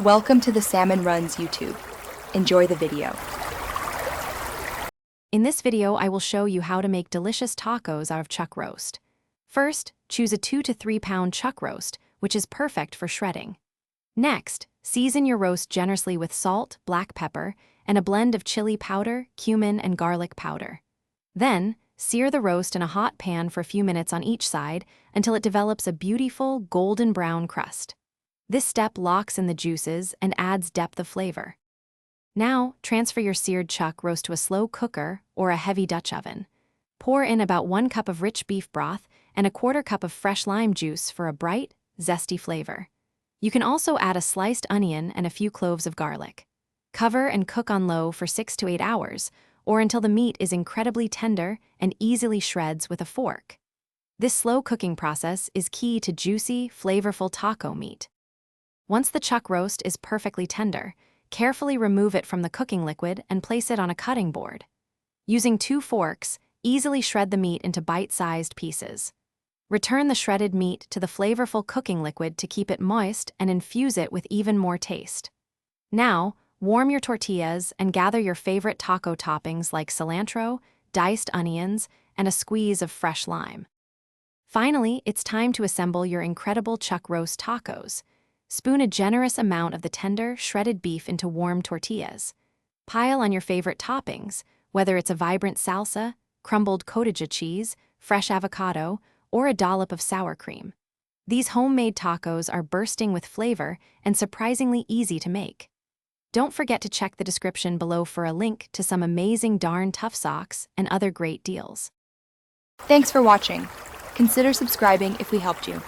Welcome to the Salmon Runs YouTube. Enjoy the video. In this video, I will show you how to make delicious tacos out of chuck roast. First, choose a 2 to 3 pound chuck roast, which is perfect for shredding. Next, season your roast generously with salt, black pepper, and a blend of chili powder, cumin, and garlic powder. Then, sear the roast in a hot pan for a few minutes on each side until it develops a beautiful golden brown crust. This step locks in the juices and adds depth of flavor. Now, transfer your seared chuck roast to a slow cooker or a heavy Dutch oven. Pour in about 1 cup of rich beef broth and a 1/4 cup of fresh lime juice for a bright, zesty flavor. You can also add a sliced onion and a few cloves of garlic. Cover and cook on low for 6 to 8 hours, or until the meat is incredibly tender and easily shreds with a fork. This slow cooking process is key to juicy, flavorful taco meat. Once the chuck roast is perfectly tender, carefully remove it from the cooking liquid and place it on a cutting board. Using 2 forks, easily shred the meat into bite-sized pieces. Return the shredded meat to the flavorful cooking liquid to keep it moist and infuse it with even more taste. Now, warm your tortillas and gather your favorite taco toppings like cilantro, diced onions, and a squeeze of fresh lime. Finally, it's time to assemble your incredible chuck roast tacos. Spoon a generous amount of the tender, shredded beef into warm tortillas. Pile on your favorite toppings, whether it's a vibrant salsa, crumbled cottage cheese, fresh avocado, or a dollop of sour cream. These homemade tacos are bursting with flavor and surprisingly easy to make. Don't forget to check the description below for a link to some amazing darn tough socks and other great deals. Thanks for watching. Consider subscribing if we helped you.